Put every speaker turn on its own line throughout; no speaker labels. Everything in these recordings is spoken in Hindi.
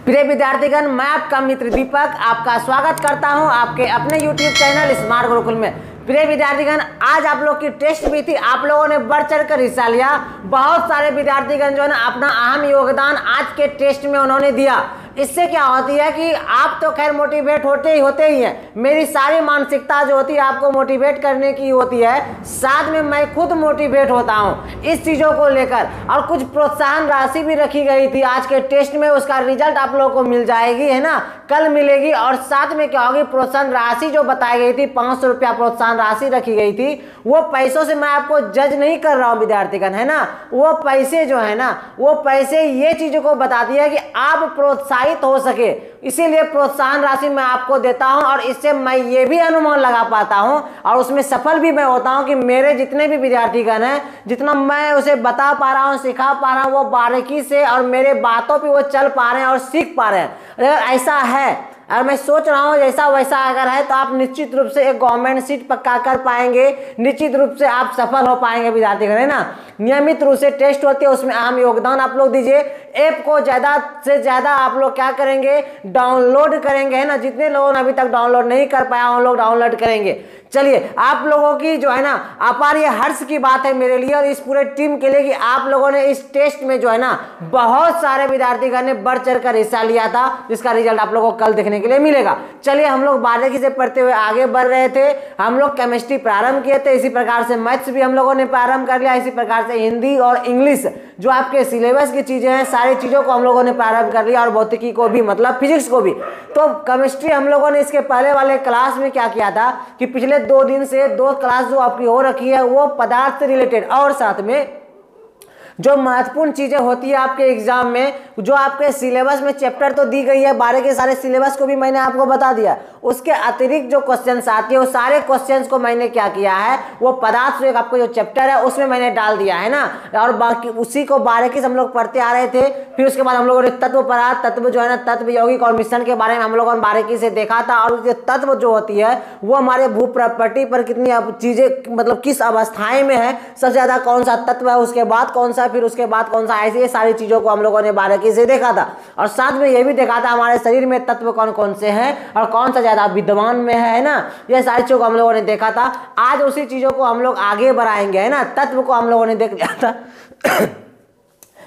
प्रिय विद्यार्थीगण, मैं आपका मित्र दीपक आपका स्वागत करता हूं आपके अपने YouTube चैनल स्मार्ट गुरुकुल में। प्रिय विद्यार्थीगण, आज आप लोग की टेस्ट भी थी, आप लोगों ने बढ़ चढ़ कर हिस्सा लिया। बहुत सारे विद्यार्थीगण जो है ना अपना अहम योगदान आज के टेस्ट में उन्होंने दिया। इससे क्या होती है कि आप तो खैर मोटिवेट होते ही हैं। मेरी सारी मानसिकता जो होती है आपको मोटिवेट करने की होती है, साथ में मैं खुद मोटिवेट होता हूं इस चीज़ों को लेकर। और कुछ प्रोत्साहन राशि भी रखी गई थी आज के टेस्ट में, उसका रिजल्ट आप लोगों को मिल जाएगी, है ना, कल मिलेगी। और साथ में क्या होगी, प्रोत्साहन राशि जो बताई गई थी 500 रुपया प्रोत्साहन राशि रखी गई थी, वो पैसों से मैं आपको जज नहीं कर रहा हूँ विद्यार्थीगण, है ना। वो पैसे जो है ना, वो पैसे ये चीज़ों को बताती है कि आप प्रोत्साहित हो सके, इसीलिए प्रोत्साहन राशि मैं आपको देता हूं। और इससे मैं ये भी अनुमान लगा पाता हूं और उसमें सफल भी मैं होता हूं कि मेरे जितने भी विद्यार्थीगण हैं, जितना मैं उसे बता पा रहा हूं, सिखा पा रहा हूं, वो बारीकी से और मेरे बातों पे वो चल पा रहे हैं और सीख पा रहे हैं। अगर ऐसा है, और मैं सोच रहा हूँ जैसा वैसा अगर है, तो आप निश्चित रूप से एक गवर्नमेंट सीट पक्का कर पाएंगे, निश्चित रूप से आप सफल हो पाएंगे विद्यार्थीगण, है ना। नियमित रूप से टेस्ट होती है, उसमें अहम योगदान आप लोग दीजिए। ऐप को ज़्यादा से ज़्यादा आप लोग क्या करेंगे, डाउनलोड करेंगे, है ना। जितने लोगों ने अभी तक डाउनलोड नहीं कर पाया उन लोग डाउनलोड करेंगे। चलिए, आप लोगों की जो है ना अपार ये हर्ष की बात है मेरे लिए और इस पूरे टीम के लिए कि आप लोगों ने इस टेस्ट में जो है ना बहुत सारे विद्यार्थीगण ने बढ़ चढ़ कर हिस्सा लिया था, जिसका रिजल्ट आप लोगों को कल देखने के लिए मिलेगा। चलिए, हम लोग बारीकी से पढ़ते हुए आगे बढ़ रहे थे। हम लोग केमिस्ट्री प्रारंभ किए थे, इसी प्रकार से मैथ्स भी हम लोगों ने प्रारंभ कर लिया, इसी प्रकार से हिंदी और इंग्लिश जो आपके सिलेबस की चीजें हैं, सारी चीजों को हम लोगों ने प्रारंभ कर लिया, और भौतिकी को भी, मतलब फिजिक्स को भी। तो केमिस्ट्री हम लोगों ने इसके पहले वाले क्लास में क्या किया था कि पिछले 2 दिन से 2 क्लास जो आपकी हो रखी है वो पदार्थ से रिलेटेड, और साथ में जो महत्वपूर्ण चीजें होती है आपके एग्जाम में, जो आपके सिलेबस में चैप्टर तो दी गई है, 12 के सारे सिलेबस को भी मैंने आपको बता दिया। उसके अतिरिक्त जो क्वेश्चंस आती है वो सारे क्वेश्चंस को मैंने क्या किया है, वो पदार्थ जो आपको जो चैप्टर है उसमें मैंने डाल दिया है ना। और बाकी उसी को बारीकी से हम लोग पढ़ते आ रहे थे। फिर उसके बाद हम लोगों ने तत्व पढ़ा, तत्व जो है ना, तत्व यौगिक और मिश्रण के बारे में हम लोगों ने बारीकी से देखा था। और जो तत्व जो होती है वो हमारे भू प्रॉपर्टी पर कितनी चीजें, मतलब किस अवस्थाएं में है, सबसे ज्यादा कौन सा तत्व है, उसके बाद कौन सा, फिर उसके बाद कौन सा, ऐसे ये सारी चीजों को हम लोगों ने बारीकी से देखा था। और साथ में ये भी देखा था हमारे शरीर में तत्व कौन कौन से हैं और कौन सा ज्यादा विद्यमान में है ना। ये सारी चीजों को हम लोगों ने देखा था। आज उसी चीजों को हम लोग आगे बढ़ाएंगे, है ना। तत्व को हम लोगों ने देख लिया था।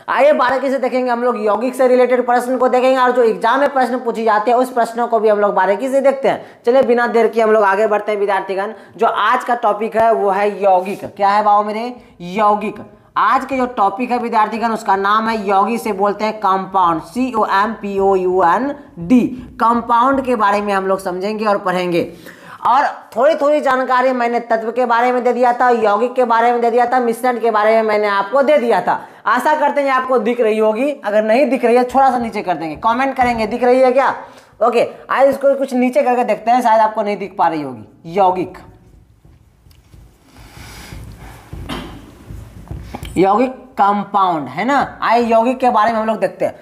आइए बारीकी से देखेंगे, हम लोग यौगिक से रिलेटेड प्रश्न को देखेंगे, और जो एग्जाम में प्रश्न पूछी जाते हैं उस प्रश्नों को भी हम लोग बारीकी से देखते हैं। चलिए, बिना देर किए हम लोग आगे बढ़ते हैं विद्यार्थीगण। जो आज का टॉपिक है वो है यौगिक। क्या है बाबू मेरे, यौगिक। आज के जो टॉपिक है विद्यार्थीगण उसका नाम है, यौगिक से बोलते हैं कंपाउंड, COMPOUND। कंपाउंड के बारे में हम लोग समझेंगे और पढ़ेंगे। और थोड़ी थोड़ी जानकारी मैंने तत्व के बारे में दे दिया था, यौगिक के बारे में दे दिया था, मिश्रण के बारे में मैंने आपको दे दिया था। आशा करते हैं आपको दिख रही होगी। अगर नहीं दिख रही है थोड़ा सा नीचे कर देंगे, कमेंट करेंगे दिख रही है क्या। ओके, आज इसको कुछ नीचे करके देखते हैं, शायद आपको नहीं दिख पा रही होगी। यौगिक, यौगिक कंपाउंड, है ना। आइए यौगिक के बारे में हम लोग देखते हैं।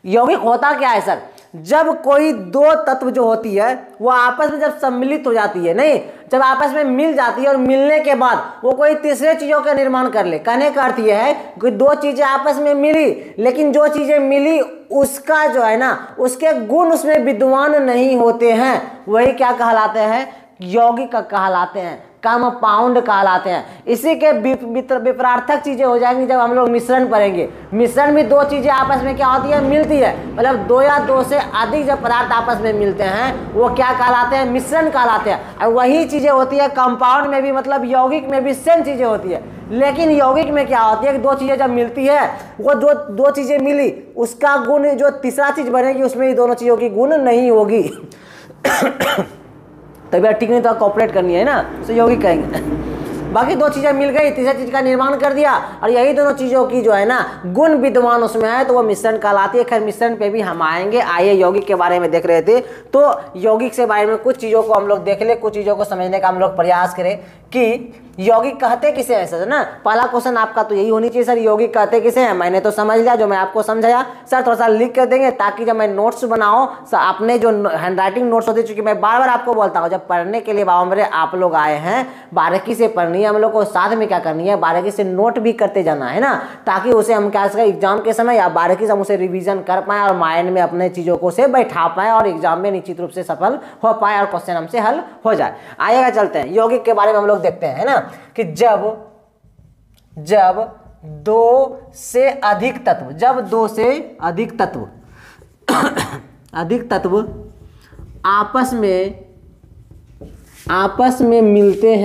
यौगिक होता क्या है सर, जब कोई 2 तत्व जो होती है वो आपस में जब सम्मिलित हो जाती है, नहीं, जब आपस में मिल जाती है और मिलने के बाद वो कोई तीसरे चीजों का निर्माण कर ले। कहने का अर्थ यह है कि 2 चीजें आपस में मिली, लेकिन जो चीजें मिली उसका जो है ना, उसके गुण उसमें विद्यमान नहीं होते हैं, वही क्या कहलाते हैं, यौगिक कहलाते हैं, कंपाउंड कहलाते हैं। इसी के विपरार्थक चीजें हो जाएंगी जब हम लोग मिश्रण पढ़ेंगे। मिश्रण में 2 चीजें आपस में क्या होती है, मिलती है, मतलब 2 या 2 से अधिक जब पदार्थ आपस में मिलते हैं वो क्या कहलाते हैं, मिश्रण कहलाते हैं। और वही चीजें होती है कंपाउंड में भी, मतलब यौगिक में भी सेम चीजें होती है। लेकिन यौगिक में क्या होती है कि 2 चीजें जब मिलती है, वो जो 2 चीजें मिली उसका गुण जो तीसरा चीज बनेगी उसमें ही दोनों चीजों की गुण नहीं होगी। तभी ठीक नहीं तो कॉपरेट करनी है ना, तो यौगिक कहेंगे। बाकी 2 चीजें मिल गई, तीसरी चीज का निर्माण कर दिया, और यही दोनों चीजों की जो है ना गुण विद्यमान उसमें है, तो वो मिश्रण कहलाती है। खैर, मिश्रण पे भी हम आएंगे। आइए यौगिक के बारे में देख रहे थे, तो यौगिक से बारे में कुछ चीजों को हम लोग देख ले, कुछ चीजों को समझने का हम लोग प्रयास करें कि यौगिक कहते किसे हैं सर ना, पहला क्वेश्चन आपका तो यही होनी चाहिए सर, यौगिक कहते किसे हैं। मैंने तो समझ लिया जो मैं आपको समझाया सर, थोड़ा सा लिख कर देंगे ताकि जब मैं नोट्स बनाऊं अपने जो हैंडराइटिंग नोट्स होती है, चूंकि मैं बार बार आपको बोलता हूं जब पढ़ने के लिए बाबा मेरे आप लोग आए हैं, बारीकी से पढ़नी है हम लोग को, साथ में क्या करनी है बारीकी से नोट भी करते जाना है ना, ताकि उसे हम क्या सकें एग्जाम के समय या बारीकी से हम उसे रिवीजन कर पाएं और माइंड में अपने चीज़ों को से बैठा पाएं और एग्जाम में निश्चित रूप से सफल हो पाए और क्वेश्चन हमसे हल हो जाए। आइएगा चलते हैं यौगिक के बारे में हम लोग देखते हैं, है ना, कि जब दो से अधिक तत्व, जब दो से अधिक तत्व अधिक तत्व आपस में मिलते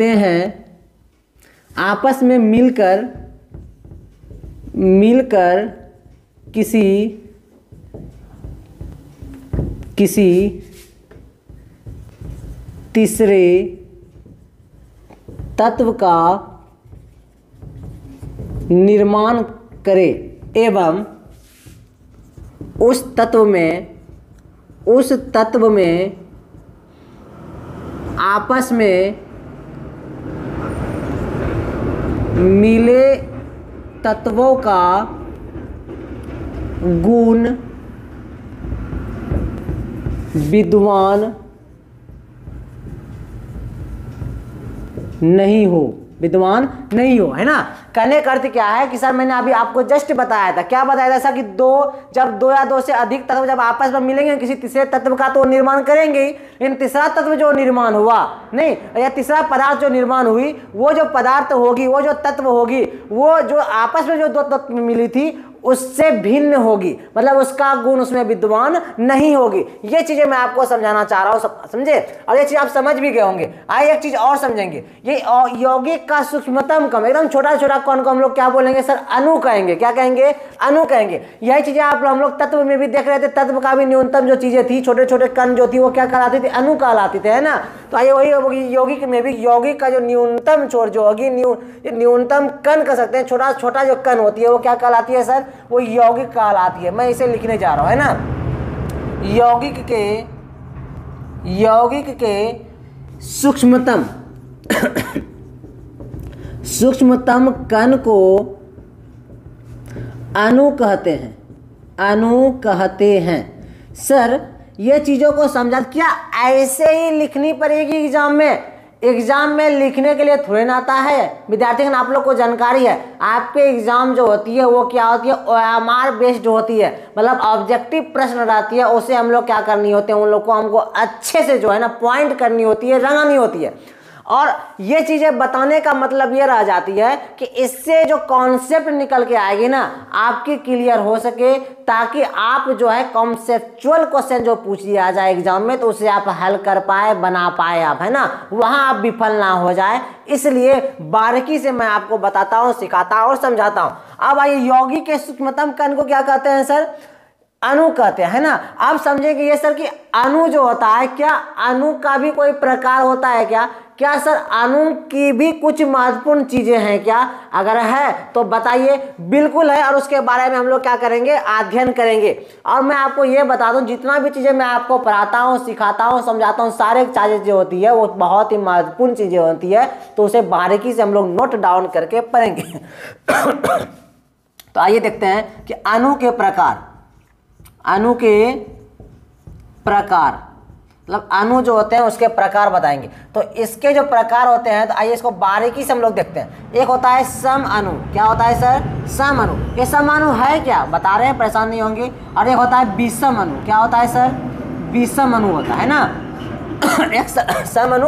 हैं आपस में मिलकर किसी तीसरे तत्व का निर्माण करे एवं उस तत्व में आपस में मिले तत्वों का गुण विद्वान नहीं हो, है ना। कहने का अर्थ क्या है कि सर मैंने अभी आपको जस्ट बताया था, क्या बताया था सर कि जब दो या दो से अधिक तत्व जब आपस में मिलेंगे किसी तीसरे तत्व का तो निर्माण करेंगे ही, लेकिन तीसरा तत्व जो निर्माण हुआ नहीं या तीसरा पदार्थ जो निर्माण हुई, वो जो पदार्थ होगी, वो जो तत्व होगी, वो जो आपस में जो दो तत्व मिली थी उससे भिन्न होगी, मतलब उसका गुण उसमें विद्वान नहीं होगी। ये चीजें मैं आपको समझाना चाह रहा हूं, समझे, और ये चीज आप समझ भी गए होंगे। आइए एक चीज और समझेंगे, ये यौगिक का सूक्ष्मतम कण, एकदम छोटा छोटा कण को हम लोग क्या बोलेंगे सर, अणु कहेंगे। क्या कहेंगे, अणु कहेंगे। यही चीजें आप हम लोग तत्व में भी देख रहे थे, तत्व का भी न्यूनतम जो चीजें थी, छोटे छोटे कण जो थी वो क्या कहलाती थी, अणु कहलाती थे, है ना। तो आइए वही यौगिक में भी यौगिक का जो न्यूनतम छोर जो होगी, न्यूनतम कण कह सकते हैं, छोटा छोटा जो कण होती है वो क्या कहलाती है सर, वो यौगिक कहलाती है। मैं इसे लिखने जा रहा हूं, है ना। यौगिक के सूक्ष्मतम कण को अणु कहते हैं। सर ये चीजों को समझा, क्या ऐसे ही लिखनी पड़ेगी एग्जाम में लिखने के लिए थोड़े ना आता है विद्यार्थी, आप लोग को जानकारी है आपके एग्जाम जो होती है वो क्या होती है, OMR बेस्ड होती है, मतलब ऑब्जेक्टिव प्रश्न रहती है, उसे हम लोग क्या करनी होती है, उन लोग को हमको अच्छे से जो है ना पॉइंट करनी होती है, रंगानी होती है। और ये चीजें बताने का मतलब ये रह जाती है कि इससे जो कॉन्सेप्ट निकल के आएगी ना आपकी क्लियर हो सके, ताकि आप जो है कॉन्सेप्चुअल क्वेश्चन जो पूछ लिया जाए एग्जाम में तो उसे आप हल कर पाए, बना पाए आप, है ना, वहां आप विफल ना हो जाए। इसलिए बारीकी से मैं आपको बताता हूं, सिखाता हूं और समझाता हूं। अब आइए यौगिक के सूक्ष्मतम कण को क्या कहते हैं सर, अणु कहते हैं, है ना। आप समझेंगे ये सर कि अणु जो होता है, क्या अणु का भी कोई प्रकार होता है क्या सर, अणु की भी कुछ महत्वपूर्ण चीजें हैं क्या, अगर है तो बताइए। बिल्कुल है, और उसके बारे में हम लोग क्या करेंगे, अध्ययन करेंगे। और मैं आपको ये बता दूं, जितना भी चीजें मैं आपको पढ़ाता हूं, सिखाता हूं, समझाता हूं, सारे चीजें जो होती है वो बहुत ही महत्वपूर्ण चीजें होती है, तो उसे बारीकी से हम लोग नोट डाउन करके पढ़ेंगे। तो आइए देखते हैं कि अणु के प्रकार मतलब अणु जो होते हैं उसके प्रकार बताएंगे। तो इसके जो प्रकार होते हैं तो आइए इसको बारीकी से हम लोग देखते हैं। एक होता है सम अणु, क्या होता है सर, सम अणु। ये सम अणु है क्या, बता रहे हैं, परेशान नहीं होंगे। और एक होता है विषम अणु, क्या होता है सर, विषम अणु होता है ना। एक सम अणु,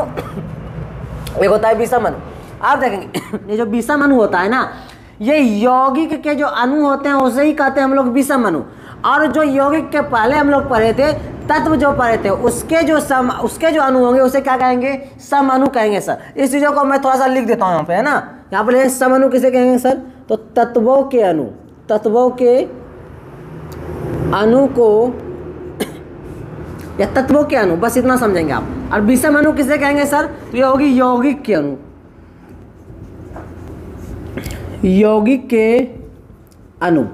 एक होता है विषम अणु। आप देखेंगे ये जो विषम अणु होता है ना, ये यौगिक के जो अणु होते हैं उसे ही कहते हैं हम लोग विषम अणु। और जो यौगिक के पहले हम लोग पढ़े थे, तत्व जो पढ़े थे, उसके जो अणु होंगे उसे क्या कहेंगे, सम अणु कहेंगे सर। इस चीज़ों को मैं थोड़ा सा लिख देता हूँ यहाँ पे, है ना। यहाँ पर सम अणु किसे कहेंगे सर, तो तत्वों के अणु को या तत्वों के अणु, बस इतना समझेंगे आप। और विषम अणु किसे कहेंगे सर, तो ये होगी यौगिक के अणु, यौगिक के अणु।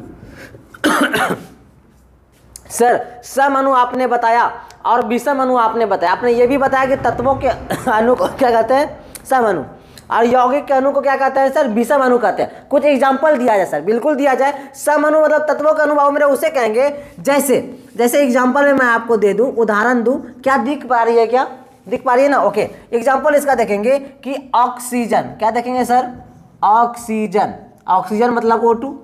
सर सम अणु आपने बताया और विषम अणु आपने बताया, आपने ये भी बताया कि तत्वों के अणु को क्या कहते हैं, सम अणु, और यौगिक के अणु को क्या कहते हैं सर, विषम अणु कहते हैं। कुछ एग्जांपल दिया जाए सर, बिल्कुल दिया जाए। सम अणु मतलब तत्वों के अणु मेरे उसे कहेंगे जैसे एग्जांपल में मैं आपको दे दूं, उदाहरण दूं, क्या दिख पा रही है, क्या दिख पा रही है ना? ओके, एग्जांपल इसका देखेंगे कि ऑक्सीजन, क्या देखेंगे सर, ऑक्सीजन, ऑक्सीजन मतलब O2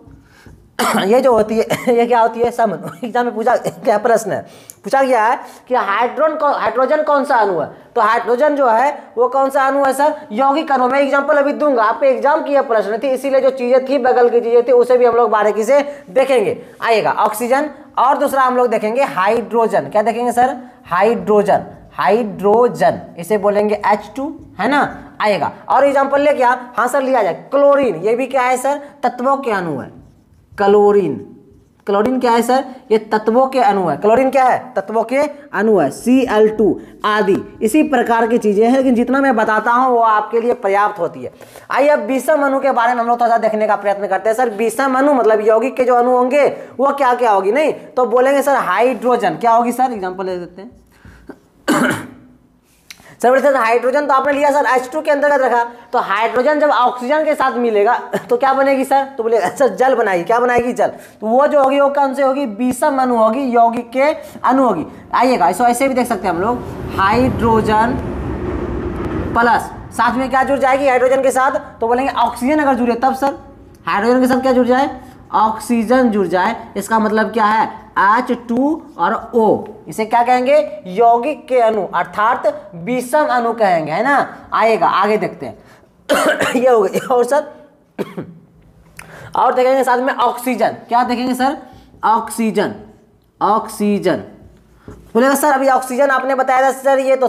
ये जो होती है ये क्या होती है, सम अणु। एग्जाम में पूछा क्या प्रश्न है, पूछा गया है कि हाइड्रोजन कौन सा अणु है, तो हाइड्रोजन जो है वो कौन सा अणु है सर, यौगिक अणु। मैं एग्जांपल अभी दूंगा, आप पे एग्जाम की यह प्रश्न थी, इसीलिए जो चीजें थी बगल की चीजें थी उसे भी हम लोग बारीकी से देखेंगे। आइएगा ऑक्सीजन, और दूसरा हम लोग देखेंगे हाइड्रोजन, क्या देखेंगे सर, हाइड्रोजन, हाइड्रोजन इसे बोलेंगे H2, है ना? आएगा और एग्जांपल ले क्या, हाँ सर लिया जाए, क्लोरीन, ये भी क्या है सर, तत्वों के अणु है। क्लोरीन, क्लोरीन क्या है सर, ये तत्वों के अणु है। क्लोरीन क्या है, तत्वों के अणु है। Cl2 आदि इसी प्रकार की चीजें हैं, लेकिन जितना मैं बताता हूं वो आपके लिए पर्याप्त होती है। आइए अब विषम अणु के बारे में हम लोग थोड़ा सा देखने का प्रयत्न करते हैं। सर विषम अणु मतलब यौगिक के जो अणु होंगे वो क्या क्या होगी, नहीं तो बोलेंगे सर हाइड्रोजन, क्या होगी सर, एग्जाम्पल ले देते हैं सर बोलते हैं हाइड्रोजन, तो आपने लिया सर H2 के अंतर्गत रखा, तो हाइड्रोजन जब ऑक्सीजन के साथ मिलेगा तो क्या बनेगी सर, तो बोलेगा सर जल बनाएगी, क्या बनाएगी, जल। तो वो जो होगी वो कौन से होगी, विषम अणु होगी, यौगिक के अणु होगी। आइएगा इसको ऐसे भी देख सकते हैं हम लोग, हाइड्रोजन प्लस साथ में क्या जुड़ जाएगी हाइड्रोजन के साथ, तो बोलेंगे ऑक्सीजन अगर जुड़े तब सर, हाइड्रोजन के साथ क्या जुड़ जाए, ऑक्सीजन जुड़ जाए, इसका मतलब क्या है H2 और O, इसे क्या कहेंगे, यौगिक के अणु अर्थात विषम अणु कहेंगे, है ना? आएगा आगे देखते हैं ये हो गई। और सर और देखेंगे साथ में ऑक्सीजन, क्या देखेंगे सर, ऑक्सीजन, ऑक्सीजन बोलेगा सर अभी ऑक्सीजन आपने बताया था सर, ये तो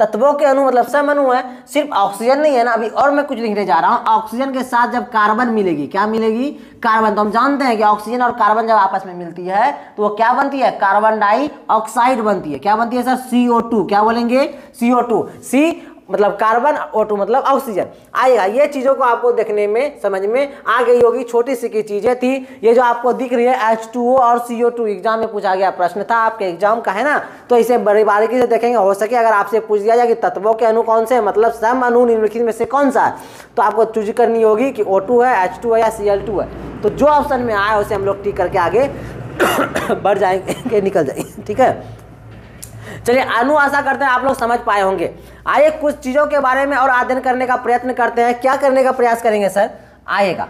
तत्वों के अणु मतलब सम अणु है, सिर्फ ऑक्सीजन नहीं है ना, अभी और मैं कुछ लिखने जा रहा हूं। ऑक्सीजन के साथ जब कार्बन मिलेगी, क्या मिलेगी, कार्बन, तो हम जानते हैं कि ऑक्सीजन और कार्बन जब आपस में मिलती है तो वो क्या बनती है, कार्बन डाइऑक्साइड बनती है। क्या बनती है सर, CO2, क्या बोलेंगे, CO2, C मतलब कार्बन, O2 मतलब ऑक्सीजन। आएगा ये चीजों को आपको देखने में समझ में आ गई होगी, छोटी सी की चीजें थी। ये जो आपको दिख रही है H2O और CO2, एग्जाम में पूछा गया प्रश्न था आपके एग्जाम का, है ना? तो इसे बड़ी बारीकी से देखेंगे, हो सके अगर आपसे पूछ दिया जाए कि तत्वों के अणु कौन से हैं, मतलब सम अणु निम्नलिखित में से कौन सा है, तो आपको चूज करनी होगी कि O2 है, H2 है या Cl2 है। तो जो ऑप्शन में आया उसे हम लोग टिक करके आगे बढ़ जाएंगे, निकल जाएंगे, ठीक है। चलिए अणु, आशा करते हैं आप लोग समझ पाए होंगे। आइए कुछ चीजों के बारे में और अध्ययन करने का प्रयत्न करते हैं। क्या करने का प्रयास करेंगे सर, आएगा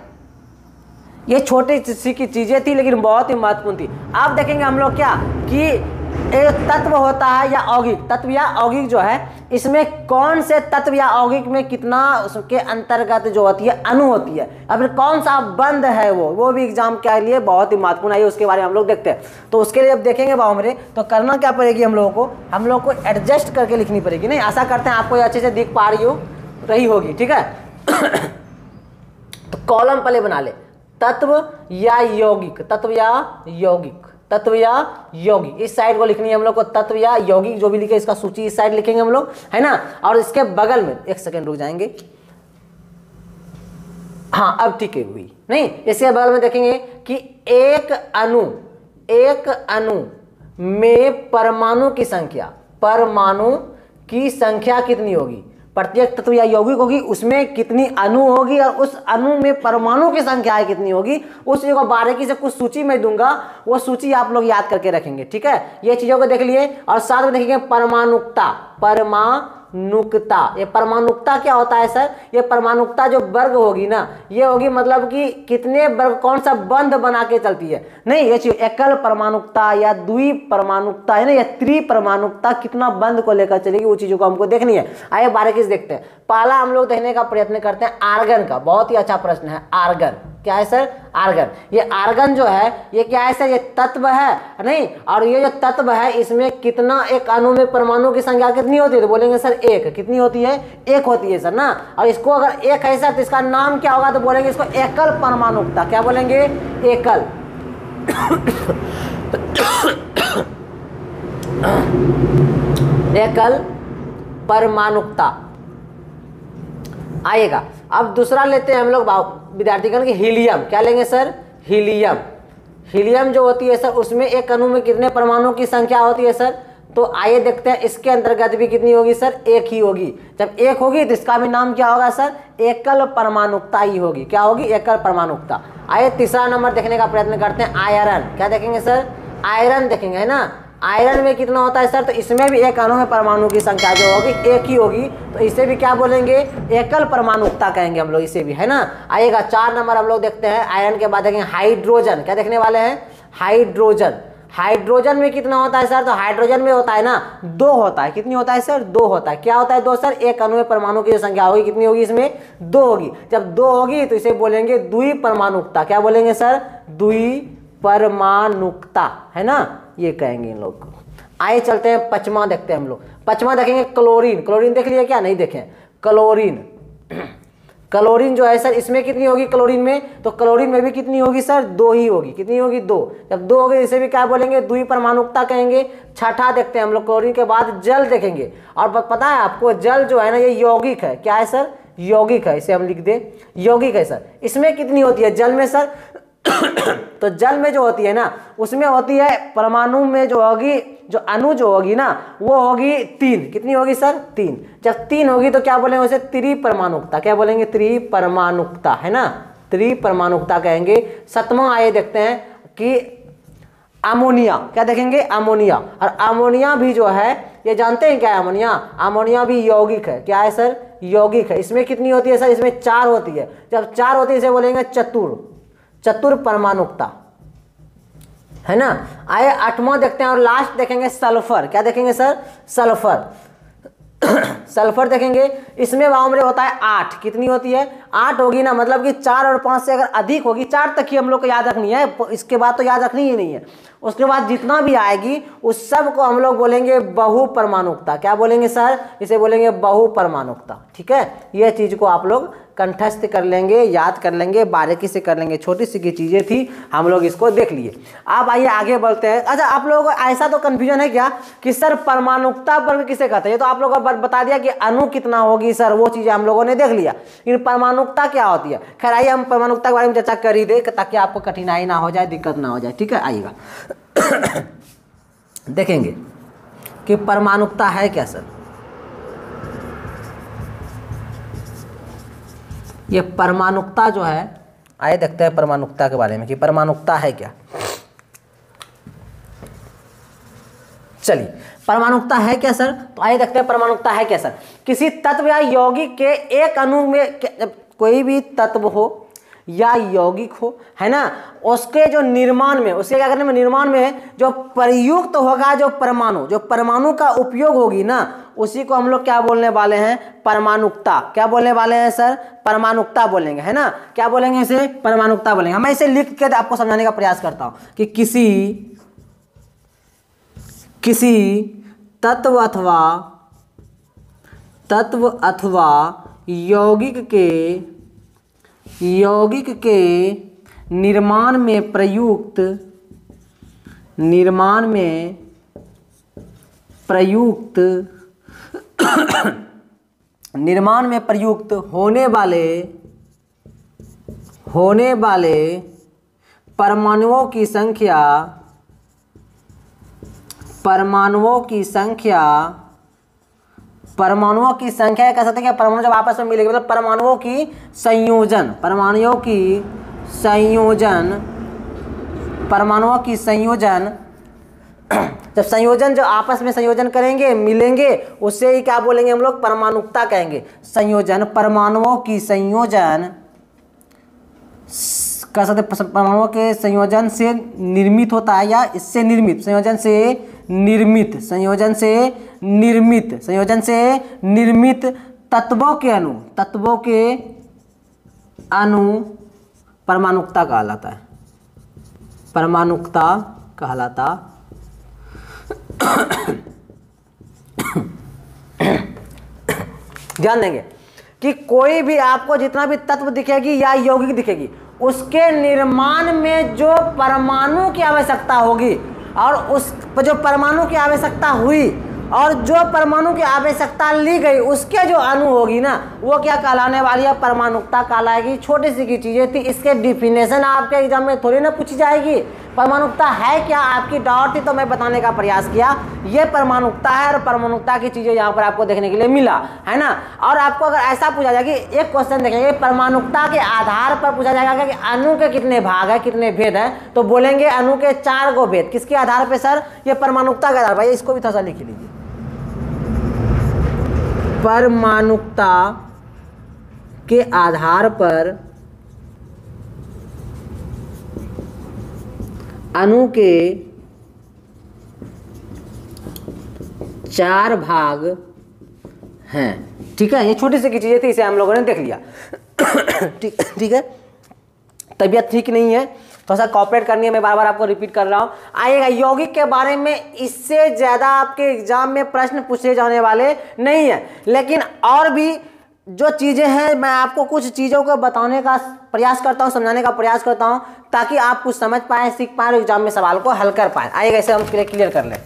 ये छोटी सी की चीजें थी लेकिन बहुत ही महत्वपूर्ण थी। आप देखेंगे हम लोग क्या कि एक तत्व होता है या यौगिक, तत्व या यौगिक जो है, इसमें कौन से तत्व या यौगिक में कितना उसके अंतर्गत जो होती है अणु होती है, अब कौन सा बंद है वो भी एग्जाम के लिए बहुत ही महत्वपूर्ण है, उसके बारे में हम लोग देखते हैं। तो उसके लिए जब देखेंगे बाबू तो करना क्या पड़ेगी, हम लोगों को एडजस्ट करके लिखनी पड़ेगी। नहीं, आशा करते हैं आपको अच्छे से दिख पा रही होगी, ठीक है। तो कॉलम पहले बना ले, तत्व या यौगिक, तत्व या यौगिक, तत्व या यौगिक, इस साइड को लिखनी है हम लोग को, तत्व या यौगिक जो भी लिखे इसका सूची इस साइड लिखेंगे हम लोग, है ना। और इसके बगल में एक सेकंड रुक जाएंगे, हाँ अब ठीक है हुई नहीं, इसके बगल में देखेंगे कि एक अणु में परमाणु की संख्या कितनी होगी, प्रत्येक तत्व या यौगिक होगी उसमें कितनी अणु होगी और उस अणु में परमाणु की संख्या कितनी होगी, उस चीज़ को बारीकी से कुछ सूची में दूंगा, वो सूची आप लोग याद करके रखेंगे, ठीक है। ये चीज़ों को देख लिए और साथ में देखेंगे परमाणुकता, ये परमाणुकता क्या होता है सर, ये परमाणुकता जो वर्ग होगी ना, ये होगी मतलब कि कितने वर्ग कौन सा बंध बना के चलती है, नहीं ये चीज एकल परमाणुकता या द्वि परमाणुकता है ना, या त्रिपरमाणुकता कितना बंध को लेकर चलेगी, वो चीजों को हमको देखनी है। आइए बारीकी से देखते हैं। पहला हम लोग देखने का प्रयत्न करते हैं आर्गन का, बहुत ही अच्छा प्रश्न है। आर्गन क्या है सर, आर्गन, ये आर्गन जो है ये क्या है सर, ये तत्व है नहीं, और ये जो तत्व है इसमें कितना एक अणु में परमाणु की संख्या कितनी होती है, तो बोलेंगे सर एक, कितनी होती है, एक होती है सर ना। और इसको अगर एक है सर तो इसका नाम क्या होगा, तो बोलेंगे इसको एकल परमाणुकता, क्या बोलेंगे, एकल एकल परमाणुकता। आएगा अब दूसरा लेते हैं हम लोग विद्यार्थीगण के हीलियम, क्या लेंगे सर, हीलियम, हीलियम जो होती है सर उसमें एक अणु में कितने परमाणु की संख्या होती है सर? तो आइए देखते हैं इसके अंतर्गत भी कितनी होगी सर? एक ही होगी। जब एक होगी तो इसका भी नाम क्या होगा सर? एकल परमाणुकता ही होगी। क्या होगी? एकल परमाणुकता। आइए तीसरा नंबर देखने का प्रयत्न करते हैं, आयरन। क्या देखेंगे सर? आयरन देखेंगे, है ना। आयरन में कितना होता है सर? तो इसमें भी एक अणु में परमाणु की संख्या जो होगी एक ही होगी, तो इसे भी क्या बोलेंगे? एकल परमाणुकता कहेंगे हम लोग इसे भी, है ना। आइएगा 4 नंबर हम लोग देखते हैं। आयरन के बाद देखेंगे हाइड्रोजन। क्या देखने वाले हैं? हाइड्रोजन। हाइड्रोजन में कितना होता है सर? तो हाइड्रोजन में होता है ना 2 होता है। कितनी होता है सर? 2 होता है। क्या होता है 2 सर? एक अणु में परमाणु की जो संख्या होगी कितनी होगी? इसमें 2 होगी। जब 2 होगी तो इसे बोलेंगे द्विपरमाणुकता। क्या बोलेंगे सर? द्विपरमाणुकता, है ना, ये कहेंगे इन लोग को। आइए चलते हैं पचमा देखते हैं हम लोग। पचमा देखेंगे क्लोरीन। क्लोरीन देख लिया क्या? नहीं देखें। क्लोरीन, क्लोरीन जो है सर इसमें कितनी होगी? क्लोरीन में, तो क्लोरीन में भी कितनी होगी सर? 2 ही होगी। कितनी होगी? 2। जब 2 होगी इसे भी क्या बोलेंगे? द्विपरमाणुकता कहेंगे। छठा देखते हैं हम लोग, क्लोरीन के बाद जल देखेंगे। और पता है आपको जल जो है ना ये यौगिक है। क्या है सर? यौगिक है। इसे हम लिख दे यौगिक है सर। इसमें कितनी होती है जल में सर? तो जल में जो होती है ना उसमें होती है परमाणु में जो होगी, जो अणु जो होगी ना वो होगी 3। कितनी होगी सर? 3। जब 3 होगी तो क्या बोलेंगे उसे? त्रिपरमाणुकता। क्या बोलेंगे? त्रिपरमाणुकता, है ना, त्रिपरमाणुकता कहेंगे। 7वां आइए देखते हैं कि अमोनिया। क्या देखेंगे? अमोनिया। और अमोनिया भी जो है ये जानते हैं क्या है अमोनिया? अमोनिया भी यौगिक है। क्या है सर? यौगिक है। इसमें कितनी होती है सर? इसमें 4 होती है। जब 4 होती है इसे बोलेंगे चतुर परमाणुकता, है ना। आइए 8वां देखते हैं और लास्ट देखेंगे सल्फर। क्या देखेंगे सर? सल्फर। सल्फर देखेंगे। इसमें बाउंड्री होता है 8। कितनी होती है? 8 होगी ना, मतलब कि 4 और 5 से अगर अधिक होगी, 4 तक ही हम लोग को याद रखनी है, इसके बाद तो याद रखनी ही नहीं है। उसके बाद जितना भी आएगी उस सब को हम लोग बोलेंगे बहुपरमाणुकता। क्या बोलेंगे सर? इसे बोलेंगे बहुपरमाणुकता। ठीक है, यह चीज को आप लोग कंठस्थ कर लेंगे, याद कर लेंगे, बारीकी से कर लेंगे। छोटी सी की चीजें थी, हम लोग इसको देख लिए। अब आइए आगे बढ़ते हैं। अच्छा, आप लोगों को ऐसा तो कंफ्यूजन है क्या कि सर परमाणुकता पर किसे कहते हैं? ये तो आप लोगों को बता दिया कि अणु कितना होगी सर, वो चीजें हम लोगों ने देख लिया, लेकिन परमाणुकता क्या होती है? खैर आइए हम परमाणुकता के बारे में चर्चा कर ही दे ताकि आपको कठिनाई ना हो जाए, दिक्कत ना हो जाए। ठीक है, आइएगा देखेंगे कि परमाणुकता है क्या सर। ये परमाणुकता जो है, आइए देखते हैं परमाणुकता के बारे में कि परमाणुकता है क्या। चलिए, परमाणुकता है क्या सर? तो आइए देखते हैं परमाणुकता है क्या सर। किसी तत्व या यौगिक के एक अणु में, कोई भी तत्व हो या यौगिक हो, है ना, उसके जो निर्माण में, उसके क्या करने में, निर्माण में जो प्रयुक्त होगा, जो परमाणु का उपयोग होगी ना, उसी को हम लोग क्या बोलने वाले हैं? परमाणुकता। क्या बोलने वाले हैं सर? परमाणुकता बोलेंगे, है ना। क्या बोलेंगे इसे? परमाणुकता बोलेंगे। मैं इसे लिख के आपको समझाने का प्रयास करता हूं कि किसी तत्व अथवा यौगिक के निर्माण में प्रयुक्त होने वाले परमाणुओं की कह सकते हैं क्या? परमाणु जब आपस में मिलेंगे, मतलब परमाणुओं की संयोजन जब संयोजन जो आपस में संयोजन करेंगे, मिलेंगे, उससे ही क्या बोलेंगे हम लोग? परमाणुकता कहेंगे। संयोजन, परमाणुओं की संयोजन कह सकते, परमाणुओं के संयोजन से निर्मित होता है या इससे निर्मित, संयोजन से निर्मित तत्वों के अणु परमाणुकता कहलाता है। ध्यान देंगे कि कोई भी आपको जितना भी तत्व दिखेगी या यौगिक दिखेगी, उसके निर्माण में जो परमाणु की आवश्यकता होगी और उस जो परमाणु की आवश्यकता हुई और जो परमाणु की आवश्यकता ली गई, उसके जो अणु होगी ना, वो क्या कहलाने वाली है? परमाणुकता कहलाएगी। छोटी सी की चीजें थी, इसके डिफिनेशन आपके एग्जाम में थोड़ी ना पूछी जाएगी। परमाणुकता है क्या, आपकी डाउट थी तो मैं बताने का प्रयास किया। ये परमाणुकता है और परमाणुकता की चीजें यहाँ पर आपको देखने के लिए मिला है ना। और आपको अगर ऐसा पूछा जाए कि एक क्वेश्चन देखेंगे परमाणुकता के आधार पर पूछा जाएगा कि अणु के कितने भाग है, कितने भेद हैं, तो बोलेंगे अणु के 4 गो भेद। किसके आधार पर सर? ये परमाणुकता के आधार पर। इसको भी थोड़ा सा लिख लीजिए, परमाणुकता के आधार पर अणु के 4 भाग हैं। ठीक है, ये छोटी सी की चीजें थी, इसे हम लोगों ने देख लिया। ठीक है, तबीयत ठीक नहीं है, थोड़ा सा कॉपरेट करनी है, मैं बार बार आपको रिपीट कर रहा हूँ। आइएगा, यौगिक के बारे में इससे ज़्यादा आपके एग्जाम में प्रश्न पूछे जाने वाले नहीं है, लेकिन और भी जो चीज़ें हैं मैं आपको कुछ चीज़ों को बताने का प्रयास करता हूँ, समझाने का प्रयास करता हूँ, ताकि आप कुछ समझ पाएँ, सीख पाएँ और एग्जाम में सवाल को हल कर पाएँ। आइएगा, इसे हम क्लियर कर लें।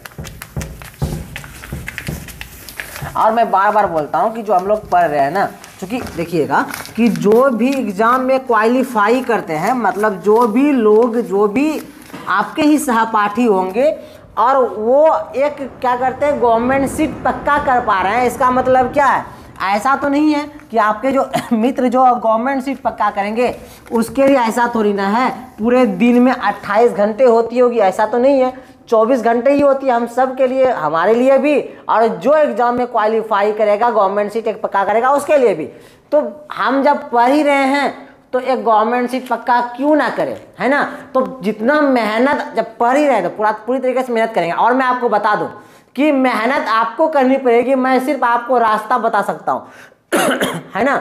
और मैं बार बार बोलता हूँ कि जो हम लोग पढ़ रहे हैं ना, क्योंकि देखिएगा कि जो भी एग्जाम में क्वालिफाई करते हैं, मतलब जो भी लोग, जो भी आपके ही सहपाठी होंगे और वो एक क्या करते हैं, गवर्नमेंट सीट पक्का कर पा रहे हैं, इसका मतलब क्या है? ऐसा तो नहीं है कि आपके जो मित्र जो गवर्नमेंट सीट पक्का करेंगे उसके लिए ऐसा थोड़ी ना है पूरे दिन में 28 घंटे होती होगी, ऐसा तो नहीं है, 24 घंटे ही होती है हम सब के लिए, हमारे लिए भी, और जो एग्जाम में क्वालिफाई करेगा, गवर्नमेंट सीट एक पक्का करेगा, उसके लिए भी। तो हम जब पढ़ ही रहे हैं तो एक गवर्नमेंट सीट पक्का क्यों ना करें, है ना। तो जितना मेहनत, जब पढ़ ही रहे तो पूरी तरीके से मेहनत करेंगे। और मैं आपको बता दूं कि मेहनत आपको करनी पड़ेगी, मैं सिर्फ आपको रास्ता बता सकता हूँ है ना।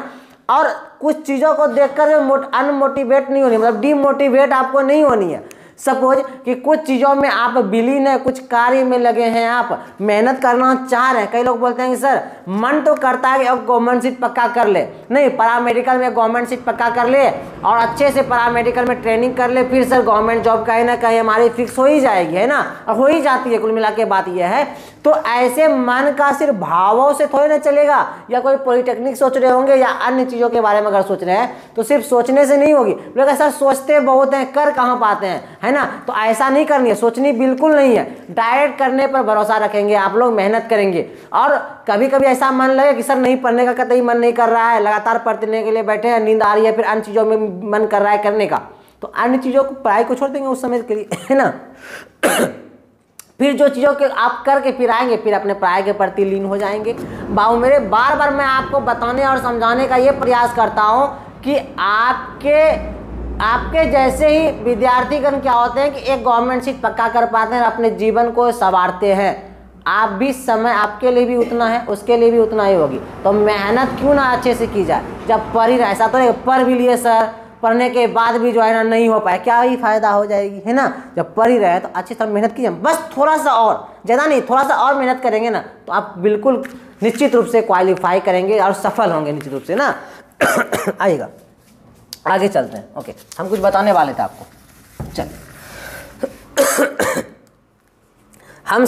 और कुछ चीज़ों को देखकर अनमोटिवेट नहीं होनी, मतलब डीमोटिवेट आपको नहीं होनी है। सपोज कि कुछ चीज़ों में आप विलीन है, कुछ कार्य में लगे हैं, आप मेहनत करना चाह रहे हैं। कई लोग बोलते हैं कि सर मन तो करता है कि अब गवर्नमेंट सीट पक्का कर ले, नहीं पैरामेडिकल में गवर्नमेंट सीट पक्का कर ले और अच्छे से पैरामेडिकल में ट्रेनिंग कर ले, फिर सर गवर्नमेंट जॉब कहीं ना कहीं हमारी फिक्स हो ही जाएगी, है ना, और हो ही जाती है। कुल मिला के बात यह है, तो ऐसे मन का सिर्फ भावों से थोड़ी ना चलेगा, या कोई पॉलिटेक्निक सोच रहे होंगे या अन्य चीज़ों के बारे में अगर सोच रहे हैं तो सिर्फ सोचने से नहीं होगी। लोग सर सोचते बहुत हैं, कर कहाँ पाते हैं, है ना। तो ऐसा नहीं करनी है, सोचनी बिल्कुल नहीं है, डायरेक्ट करने पर भरोसा रखेंगे आप लोग, मेहनत करेंगे। और कभी कभी ऐसा मन लगे कि सर नहीं पढ़ने का कतई मन नहीं कर रहा है, लगातार पढ़ने के लिए बैठे हैं, नींद आ रही है, फिर अन्य चीज़ों में मन कर रहा है करने का, तो अन्य चीज़ों को, पढ़ाई को छोड़ देंगे उस समय के लिए, है ना। फिर जो चीज़ों के आप करके फिर आएंगे, फिर अपने पढ़ाई के प्रति लीन हो जाएंगे। बाबू मेरे, बार बार मैं आपको बताने और समझाने का ये प्रयास करता हूँ कि आपके जैसे ही विद्यार्थीगण क्या होते हैं कि एक गवर्नमेंट सीट पक्का कर पाते हैं और अपने जीवन को संवारते हैं। आप भी समय आपके लिए भी उतना है, उसके लिए भी उतना ही होगी, तो मेहनत क्यों ना अच्छे से की जाए। जब पढ़ ही रहा, ऐसा तो नहीं पढ़ भी लिए सर, पढ़ने के बाद भी जो है ना नहीं हो पाए, क्या ही फायदा हो जाएगी, है ना। जब पढ़ ही रहे तो अच्छी तरह मेहनत कीजिए, बस थोड़ा सा और, ज़्यादा नहीं, थोड़ा सा और मेहनत करेंगे ना तो आप बिल्कुल निश्चित रूप से क्वालिफाई करेंगे और सफल होंगे निश्चित रूप से ना। आइएगा, आगे चलते हैं। ओके, हम कुछ बताने वाले थे आपको, चल हम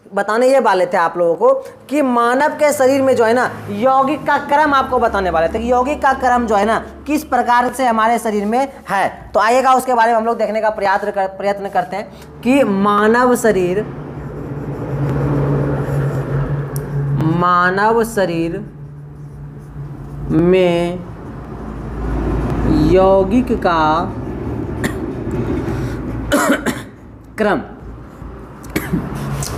बताने ये वाले थे आप लोगों को कि मानव के शरीर में जो है ना यौगिक का क्रम आपको बताने वाले थे कि यौगिक का क्रम जो है ना किस प्रकार से हमारे शरीर में है। तो आइएगा, उसके बारे में हम लोग देखने का प्रयत्न करते हैं कि मानव शरीर में यौगिक का क्रम,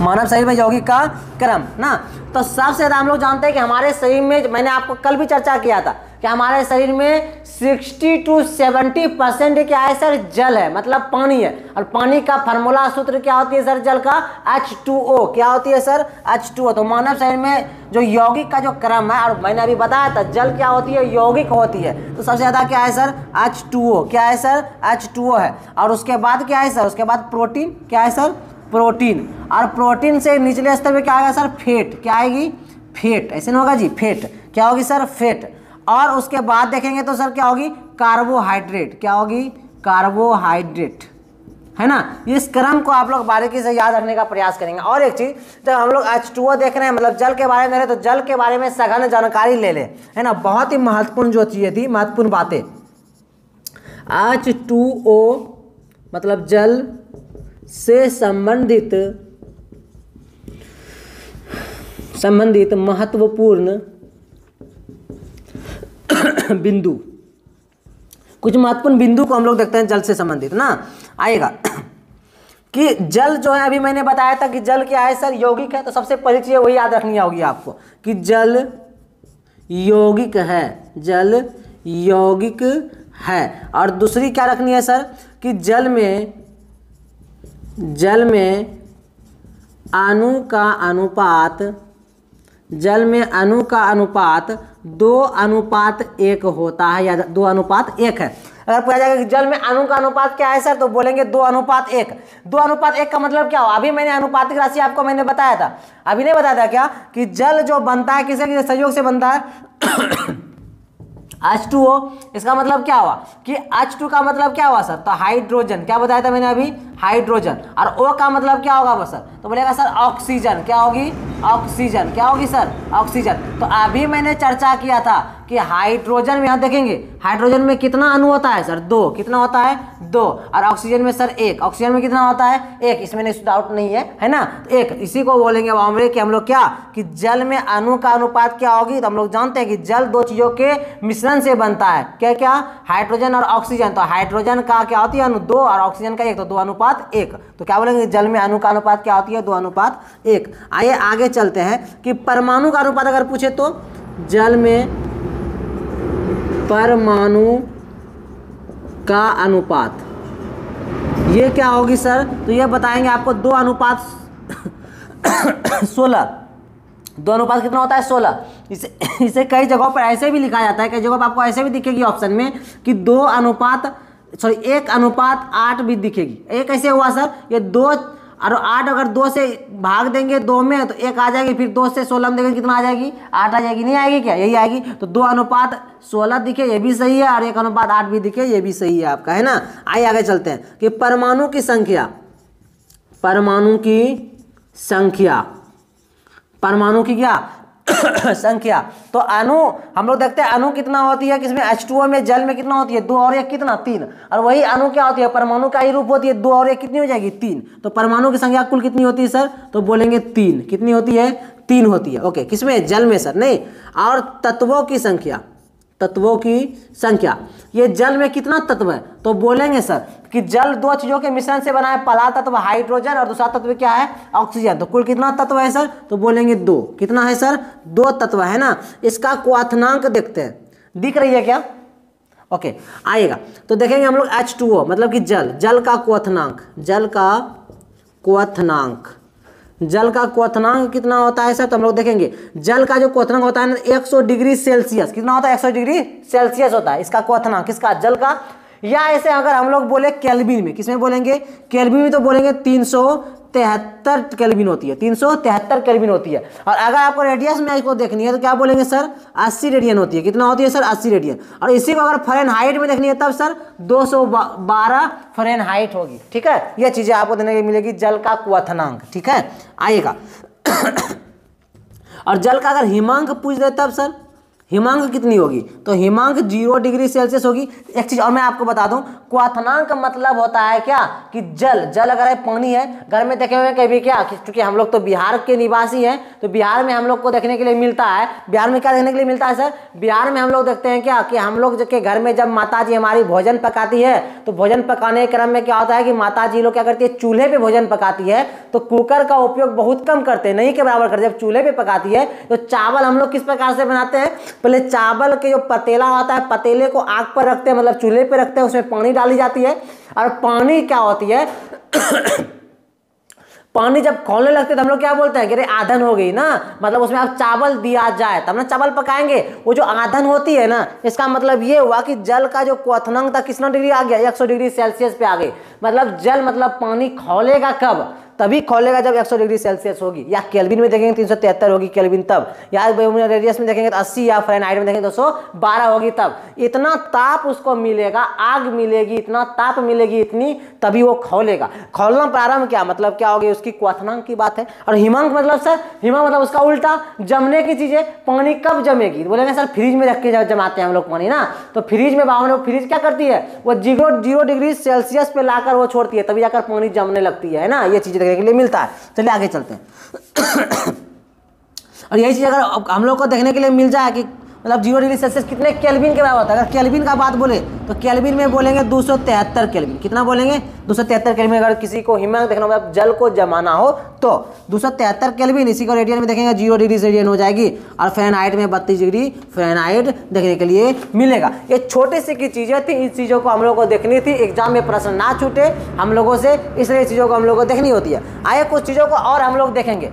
मानव शरीर में यौगिक का क्रम ना। तो सबसे ज़्यादा हम लोग जानते हैं कि हमारे शरीर में, मैंने आपको कल भी चर्चा किया था कि हमारे शरीर में 60 to 70% क्या है सर, जल है, मतलब पानी है। और पानी का फार्मूला सूत्र क्या होती है सर, जल का H2O, क्या होती है सर, H2O। तो मानव शरीर में जो यौगिक का जो क्रम है, और मैंने अभी बताया था जल क्या होती है, यौगिक होती है। तो सबसे ज़्यादा क्या है सर, H2O, क्या है सर, H2O है। और उसके बाद क्या है सर, उसके बाद प्रोटीन, क्या है सर, प्रोटीन। और प्रोटीन से निचले स्तर पे क्या आएगा सर, फैट, क्या आएगी, फैट, ऐसे नहीं होगा जी, फैट, क्या होगी सर, फैट। और उसके बाद देखेंगे तो सर क्या होगी, कार्बोहाइड्रेट, क्या होगी, कार्बोहाइड्रेट, है ना। इस क्रम को आप लोग बारीकी से याद रखने का प्रयास करेंगे। और एक चीज, जब हम लोग H2O देख रहे हैं, मतलब जल के बारे में देख रहे हैं, तो जल के बारे में सघन जानकारी ले ले, है ना। बहुत ही महत्वपूर्ण जो चीजें थी, महत्वपूर्ण बातें, H2O मतलब जल से संबंधित महत्वपूर्ण बिंदु, कुछ महत्वपूर्ण बिंदु को हम लोग देखते हैं जल से संबंधित ना आएगा कि जल जो है, अभी मैंने बताया था कि जल क्या है सर, यौगिक है। तो सबसे पहली चीज वही याद रखनी होगी आपको कि जल यौगिक है, जल यौगिक है। और दूसरी क्या रखनी है सर कि जल में अणु का अनुपात, जल में अणु का अनुपात 2:1 होता है या 2:1 है। अगर पूछा जाएगा कि जल में अणु का अनुपात क्या है सर, तो बोलेंगे 2:1। 2:1 का मतलब क्या हो, अभी मैंने अनुपातिक राशि आपको मैंने बताया था, अभी नहीं बताया था क्या कि जल जो बनता है किसके सहयोग से बनता है H2O। इसका मतलब क्या हुआ कि H2 का मतलब क्या हुआ सर, तो हाइड्रोजन, क्या बताया था मैंने अभी, हाइड्रोजन। और O का मतलब क्या होगा वो सर, तो बोलेगा सर ऑक्सीजन, क्या होगी, ऑक्सीजन, क्या होगी सर, ऑक्सीजन। तो अभी मैंने चर्चा किया था कि हाइड्रोजन में, यहाँ देखेंगे हाइड्रोजन में कितना अणु होता है सर, 2, कितना होता है 2, और ऑक्सीजन में सर 1, ऑक्सीजन में कितना होता है 1, इसमें नहीं डाउट नहीं है ना, तो 1। इसी को बोलेंगे वामरे कि हम लोग क्या कि जल में अणु का अनुपात क्या होगी, तो हम लोग जानते हैं कि जल 2 चीजों के मिश्रण से बनता है, क्या क्या, हाइड्रोजन और ऑक्सीजन। तो हाइड्रोजन का क्या होती है अणु 2 और ऑक्सीजन का 1, तो 2:1। तो क्या बोलेंगे जल में अणु का अनुपात क्या होती है, 2:1। आइए आगे चलते हैं कि परमाणु का अनुपात अगर पूछे तो जल में परमाणु का अनुपात ये क्या होगी सर, तो ये बताएंगे आपको 2:16। 2 कितना होता है 16। इसे कई जगहों पर ऐसे भी लिखा जाता है, कई जगहों पर आपको ऐसे भी दिखेगी ऑप्शन में कि 1:8 भी दिखेगी। ये कैसे हुआ सर, ये 2 और 8 अगर 2 से भाग देंगे 2 में तो 1 आ जाएगी, फिर 2 से 16 में देंगे कितना आ जाएगी, 8 आ जाएगी, नहीं आएगी क्या, यही आएगी। तो 2:16 दिखे ये भी सही है, और 1:8 भी दिखे ये भी सही है आपका, है ना। आइए आगे चलते हैं कि परमाणु की संख्या, परमाणु की क्या संख्या। तो अणु हम लोग देखते हैं अणु कितना होती है किसमें, H2O में, जल में कितना होती है 2 और 1 कितना 3, और वही अणु क्या होती है, परमाणु का ही रूप होती है, 2 और 1 कितनी हो जाएगी 3। तो परमाणु की संख्या कुल कितनी होती है सर, तो बोलेंगे 3। कितनी होती है, 3 होती है। ओके, किसमें, जल में सर, नहीं। और तत्वों की संख्या, तत्वों की संख्या, ये जल में कितना तत्व है, तो बोलेंगे सर कि जल 2 चीजों के मिश्रण से बना है, पहला तत्व हाइड्रोजन और दूसरा तत्व क्या है, ऑक्सीजन। तो कुल कितना तत्व है सर, तो बोलेंगे 2। कितना है सर, 2 तत्व है ना। इसका क्वथनांक देखते हैं, दिख रही है क्या, ओके आएगा। तो देखेंगे हम लोग H2O मतलब कि जल का क्वथनांक, जल का क्वथनांक कितना होता है सर, तो हम लोग देखेंगे जल का जो क्वथनांक होता है ना 100 डिग्री सेल्सियस, कितना होता है 100 डिग्री सेल्सियस होता है इसका क्वथनांक, किसका, जल का। या ऐसे अगर हम लोग बोले केल्विन में, किसमें बोलेंगे, केल्विन में, तो बोलेंगे 373 केल्विन होती है, 373 केल्विन होती है। और अगर आपको रेडियस में इसको देखनी है तो क्या बोलेंगे सर, 80 रेडियन होती है। कितना होती है सर, 80 रेडियन। और इसी को अगर फ़ारेनहाइट में देखनी है तब सर 212 फ़ारेनहाइट होगी, ठीक है। ये चीज़ें आपको देने की मिलेगी जल का क्वथनांक, ठीक है, आएगा। और जल का अगर हिमांक पूछ दे तब सर हिमांक कितनी होगी, तो हिमांक 0 डिग्री सेल्सियस होगी। एक चीज और मैं आपको बता दूं, क्वथनांक मतलब होता है क्या कि जल अगर है पानी है, घर में देखे हुए कभी क्या, क्योंकि हम लोग तो बिहार के निवासी हैं, तो बिहार में हम लोग को देखने के लिए मिलता है, बिहार में क्या देखने के लिए मिलता है सर, बिहार में हम लोग देखते हैं क्या कि हम लोग के घर में जब माता जी हमारी भोजन पकाती है, तो भोजन पकाने के क्रम में क्या होता है कि माता जी लोग क्या करती है, चूल्हे पे भोजन पकाती है, तो कुकर का उपयोग बहुत कम करते हैं, नहीं के बराबर करते। जब चूल्हे पे पकाती है तो चावल हम लोग किस प्रकार से बनाते हैं, पहले चावल के जो पतीला होता है, पतीले को आग पर रखते हैं, मतलब चूल्हे पे रखते हैं, उसमें पानी डाली जाती है, और पानी क्या होती है पानी जब खौलने लगते तो हम लोग क्या बोलते हैं कि अरे आधन हो गई ना, मतलब उसमें आप चावल दिया जाए तब ना चावल पकाएंगे। वो जो आधन होती है ना, इसका मतलब ये हुआ कि जल का जो क्वथनांक था कितना डिग्री आ गया, 100 डिग्री सेल्सियस पे आ गई। मतलब जल मतलब पानी खौलेगा कब, तभी खोलेगा जब 100 डिग्री सेल्सियस होगी, या केल्विन में देखेंगे 373 होगी केल्विन तब, या रेडियस में देखेंगे तो 80, या फ़ारेनहाइट में देखेंगे 212 होगी तब। इतना ताप उसको मिलेगा, आग मिलेगी, इतना ताप मिलेगी इतनी, तभी वो खोलेगा। खोलना प्रारंभ क्या मतलब क्या होगी, उसकी क्वथनांक की बात है। और हिमांक मतलब सर, हिमांक मतलब उसका उल्टा, जमने की चीजें। पानी कब जमेगी, बोलेंगे सर फ्रिज में रख के जमाते हैं हम लोग पानी ना, तो फ्रिज में बावन फ्रिज क्या करती है, वो 0 डिग्री सेल्सियस पे लाकर वो छोड़ती है, तभी जाकर पानी जमने लगती है ना। ये चीजें देखने के लिए मिलता है। चलिए आगे चलते हैं। और यही चीज अगर हम लोग को देखने के लिए मिल जाए कि मतलब 0 डिग्री सेल्सियस कितने केल्विन के बराबर होता है। अगर केल्विन का बात बोले तो केल्विन में बोलेंगे 273 केल्विन। कितना बोलेंगे, 273 केल्विन। अगर किसी को हिमांक देखना हो, मतलब जल को जमाना हो, तो 273 केल्विन। इसी को रेडियन में देखेंगे 0 डिग्री रेडियन हो जाएगी, और फ़ारेनहाइट में 32 डिग्री फ़ारेनहाइट देखने के लिए मिलेगा। ये छोटी सी की चीज़ें थी, इस चीज़ों को हम लोग को देखनी थी, एग्जाम में प्रश्न ना छूटे हम लोगों से, इसलिए चीज़ों को हम लोग को देखनी होती है। आइए कुछ चीज़ों को और हम लोग देखेंगे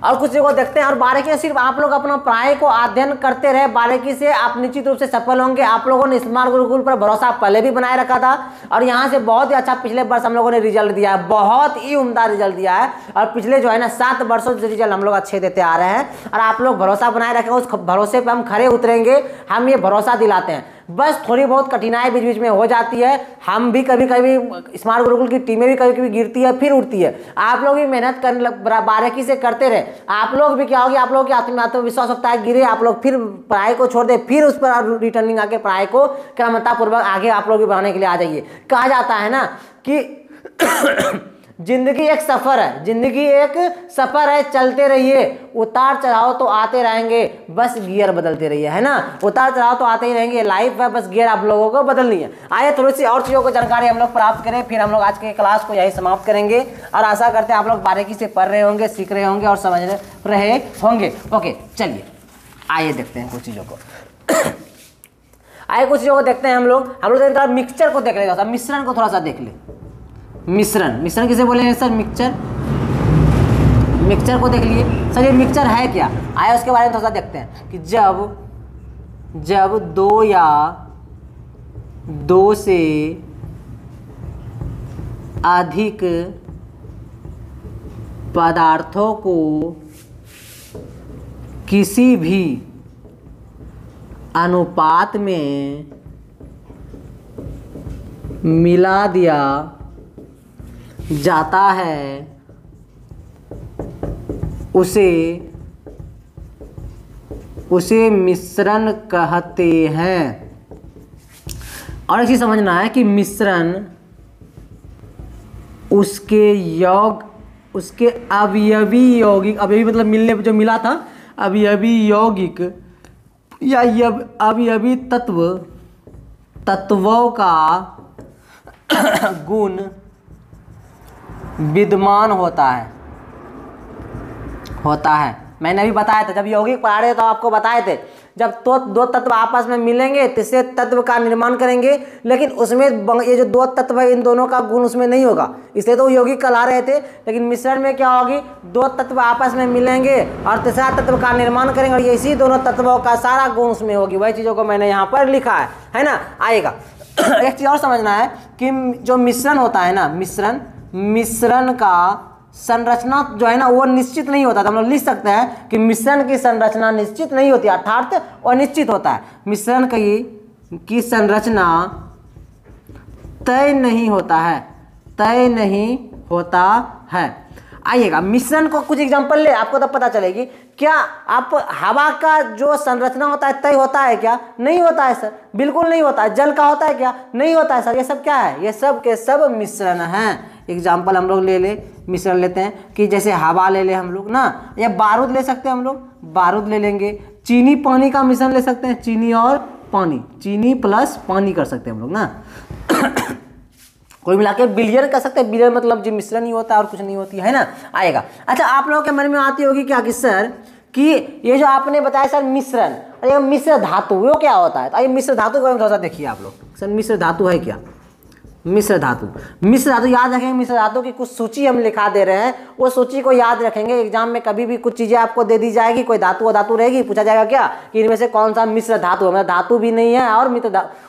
और कुछ चीज़ों को देखते हैं। और बारीकी से सिर्फ आप लोग अपना पढ़ाई को अध्ययन करते रहे, बारीकी से आप निश्चित रूप से सफल होंगे। आप लोगों ने स्मार्ट गुरुकुल पर भरोसा पहले भी बनाए रखा था, और यहाँ से बहुत ही अच्छा पिछले वर्ष हम लोगों ने रिजल्ट दिया है, बहुत ही उम्दा रिजल्ट दिया है। और पिछले जो है ना 7 वर्षों से रिजल्ट हम लोग अच्छे देते आ रहे हैं, और आप लोग भरोसा बनाए रखें, उस भरोसे पर हम खरे उतरेंगे, हम ये भरोसा दिलाते हैं। बस थोड़ी बहुत कठिनाई बीच बीच में हो जाती है, हम भी कभी कभी, स्मार्ट गुरुकुल की टीमें भी कभी कभी गिरती है फिर उठती है। आप लोग भी मेहनत कर बारीकी से करते रहे, आप लोग भी क्या होगी, आप लोग की आत्मविश्वास होता है गिरे, आप लोग फिर पढ़ाई को छोड़ दे, फिर उस पर रिटर्निंग आके पढ़ाई को क्रमतापूर्वक आगे आप लोग भी बढ़ाने के लिए आ जाइए। कहा जाता है ना कि जिंदगी एक सफर है, जिंदगी एक सफर है, चलते रहिए, उतार चढ़ाव तो आते रहेंगे, बस गियर बदलते रहिए, है ना। उतार चढ़ाव तो आते ही रहेंगे, लाइफ है, बस गियर आप लोगों को बदलनी है। आइए थोड़ी सी और चीज़ों को जानकारी हम लोग प्राप्त करें, फिर हम लोग आज के क्लास को यही समाप्त करेंगे। और आशा करते हैं आप लोग बारीकी से पढ़ रहे होंगे, सीख रहे होंगे और समझ रहे होंगे। ओके चलिए आइए देखते हैं कुछ चीज़ों को। आइए कुछ चीज़ों को देखते हैं हम लोग मिक्सचर को देख लेगा, मिश्रण को थोड़ा सा देख ले। मिश्रण किसे बोलेंगे सर, मिक्सचर को देख लिए सर। ये मिक्सचर है क्या, आया उसके बारे में थोड़ा सा देखते हैं कि जब 2 या 2 से अधिक पदार्थों को किसी भी अनुपात में मिला दिया जाता है, उसे मिश्रण कहते हैं। और एक चीज समझना है कि मिश्रण उसके अवयवी यौगिक, अवयवी मतलब मिलने जो मिला था, अवयवी यौगिक या अवयवी तत्वों का गुण विद्यमान होता है। मैंने अभी बताया था, जब यौगिक पढ़ा रहे थे तो आपको बताए थे, जब तो 2 तत्व आपस में मिलेंगे तीसरे तत्व का निर्माण करेंगे, लेकिन उसमें ये जो 2 तत्व है इन दोनों का गुण उसमें नहीं होगा, इसलिए तो यौगिक कहला रहे थे। लेकिन मिश्रण में क्या होगी, 2 तत्व आपस में मिलेंगे और तीसरा तत्व का निर्माण करेंगे, और इसी दोनों तत्वों का सारा गुण उसमें होगी। वही चीज़ों को मैंने यहाँ पर लिखा है ना, आएगा। एक चीज़ और समझना है कि जो मिश्रण होता है ना, मिश्रण का संरचना जो है ना वो निश्चित नहीं होता। तो हम लोग लिख सकते हैं कि मिश्रण की संरचना निश्चित नहीं होती, अर्थात अनिश्चित होता है। मिश्रण की संरचना तय नहीं होता है। आइएगा, मिश्रण को कुछ एग्जांपल ले, आपको तब पता चलेगी। क्या आप हवा का जो संरचना होता है तय होता है क्या? नहीं होता है सर, बिल्कुल नहीं होता है। जल का होता है क्या? नहीं होता है सर। ये सब क्या है? ये सब के सब मिश्रण हैं। एग्जाम्पल हम लोग ले मिश्रण लेते हैं कि जैसे हवा ले ले हम लोग ना, या बारूद ले सकते हैं हम लोग, बारूद ले लेंगे। चीनी पानी का मिश्रण ले सकते हैं, चीनी और पानी, चीनी प्लस पानी कर सकते हैं हम लोग ना। कोई मिला के बिलियन कर सकते हैं। बिलियन मतलब जो मिश्रण ही होता है और कुछ नहीं होती है ना, आएगा। अच्छा, आप लोगों के मन में आती होगी क्या कि सर कि ये जो आपने बताया सर मिश्रण, ये मिश्र धातु वो क्या होता है? तो ये मिश्र धातु को थोड़ा सा देखिए आप लोग। सर मिश्र धातु है क्या? मिश्र धातु। मिश्र धातु याद रखेंगे, मिश्र धातु की कुछ सूची हम लिखा दे रहे हैं, वो सूची को याद रखेंगे। एग्जाम में कभी भी कुछ चीजें आपको दे दी जाएगी, कोई धातु और धातु रहेगी, पूछा जाएगा क्या कि इनमें से कौन सा मिश्र धातु है, मतलब धातु भी नहीं है और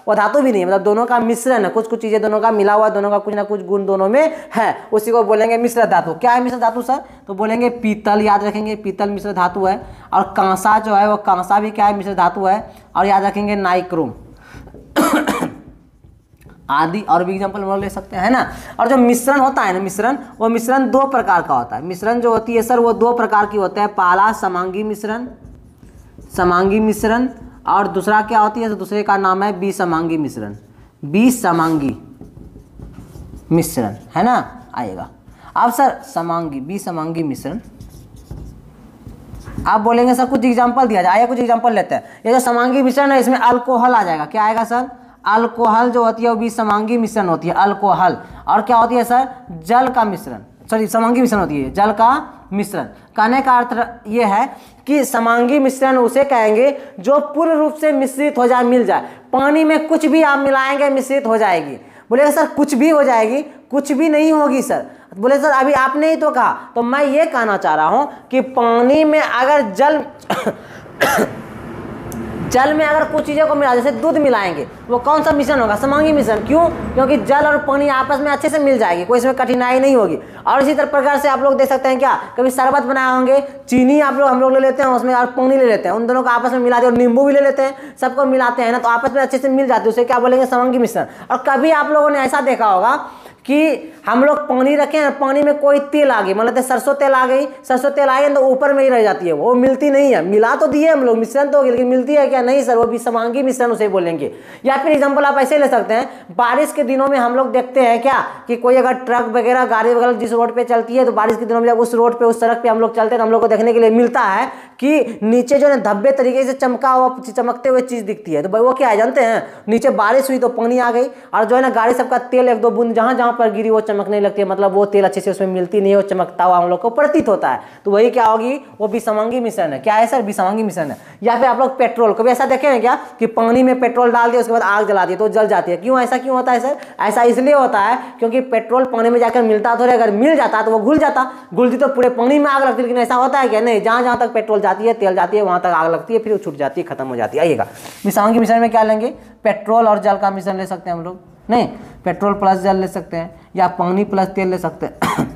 वो धातु भी नहीं है, मतलब दोनों का मिश्रण है, कुछ कुछ चीजें दोनों का मिला हुआ, दोनों का कुछ ना कुछ गुण दोनों में है, उसी को बोलेंगे मिश्र धातु। क्या है मिश्र धातु सर? तो बोलेंगे पीतल, याद रखेंगे पीतल मिश्र धातु है। और कांसा जो है वो कांसा भी क्या है, मिश्र धातु है। और याद रखेंगे नाइक्रोम आदि और भी एग्जाम्पल हम लोग ले सकते हैं ना। और जो मिश्रण होता है ना, मिश्रण, वो मिश्रण दो प्रकार का होता है। मिश्रण जो होती है सर वो दो प्रकार की होता है। पहला समांगी मिश्रण, समांगी मिश्रण, और दूसरा क्या होती है, तो दूसरे का नाम है विसमांगी मिश्रण, विसमांगी मिश्रण, है ना, आएगा। अब सर समांगी, विसमांगी मिश्रण, आप बोलेंगे सर कुछ एग्जाम्पल दिया जाए, कुछ एग्जाम्पल लेते हैं। ये जो समांगी मिश्रण है इसमें अल्कोहल आ जाएगा। क्या आएगा सर? अल्कोहल जो होती है वो भी समांगी मिश्रण होती है, अल्कोहल। और क्या होती है सर? जल का मिश्रण, सॉरी समांगी मिश्रण होती है, जल का मिश्रण। कहने का अर्थ ये है कि समांगी मिश्रण उसे कहेंगे जो पूर्ण रूप से मिश्रित हो जाए, मिल जाए। पानी में कुछ भी आप मिलाएंगे मिश्रित हो जाएगी। बोलेगा सर कुछ भी हो जाएगी, कुछ भी नहीं होगी सर। बोले सर अभी आपने ही तो कहा, तो मैं ये कहना चाह रहा हूं कि पानी में अगर जल में अगर कुछ चीज़ों को मिला, जैसे दूध मिलाएंगे, वो कौन सा मिश्रण होगा? समांगी मिश्रण। क्यों? क्योंकि जल और पानी आपस में अच्छे से मिल जाएगी, कोई इसमें कठिनाई नहीं होगी। और इसी तरह प्रकार से आप लोग देख सकते हैं, क्या कभी शरबत बनाए होंगे, चीनी हम लोग ले लेते हैं उसमें, और पानी ले लेते हैं, उन दोनों को आपस में मिला दे, और नींबू भी ले लेते हैं, सबको मिलाते हैं ना, तो आपस में अच्छे से मिल जाती है, उसे क्या बोलेंगे? समांगी मिश्रण। और कभी आप लोगों ने ऐसा देखा होगा कि हम लोग पानी रखे हैं, पानी में कोई तेल आ गई, मतलब सरसों तेल आ गई, सरसों तेल आई तो ऊपर में ही रह जाती है, वो मिलती नहीं है। मिला तो दिए हम लोग, मिश्रण तो हो गया, लेकिन मिलती है क्या? नहीं सर, वो भी समांगी मिश्रण उसे बोलेंगे। या फिर एग्जांपल आप ऐसे ले सकते हैं, बारिश के दिनों में हम लोग देखते हैं क्या कि कोई अगर ट्रक वगैरह गाड़ी वगैरह जिस रोड पे चलती है, तो बारिश के दिनों में जब उस रोड पे, उस सड़क पे हम लोग चलते हैं, तो हम लोग को देखने के लिए मिलता है कि नीचे जो है धब्बे तरीके से चमकते हुए चीज दिखती है। तो भाई वो क्या है जानते हैं? नीचे बारिश हुई तो पानी आ गई, और जो है ना गाड़ी सबका तेल एक दो बूंद जहां जहां पर गिरी वो चमकने लगती है, मतलब वो तेल अच्छे से उसमें मिलती नहीं है, वो चमकता हुआ हम लोग को प्रतीत होता है। तो वही क्या होगी? वो विसमांगी मिश्रण है। क्या है सर? विसमांगी मिश्रण है। या फिर आप लोग पेट्रोल, कभी ऐसा देखे हैं क्या कि पानी में पेट्रोल डाल दिया उसके बाद आग जला दी तो जल जाती है? क्यों? ऐसा क्यों होता है सर? ऐसा इसलिए होता है क्योंकि पेट्रोल पानी में जाकर मिलता थोड़े, अगर मिल जाता तो वो घुल जाता, घुलती तो पूरे पानी में आग लगती। लेकिन ऐसा होता है क्या? नहीं, जहां जहां तक पेट्रोल जाती है, तेल जाती है, वहां तक आग लगती है, फिर वो छूट जाती है, खत्म हो जाती है। आइएगा, विसमांगी मिश्रण में क्या लेंगे? पेट्रोल और जल का मिश्रण ले सकते हैं हम लोग, नहीं, पेट्रोल प्लस जल ले सकते हैं, या पानी प्लस तेल ले सकते हैं।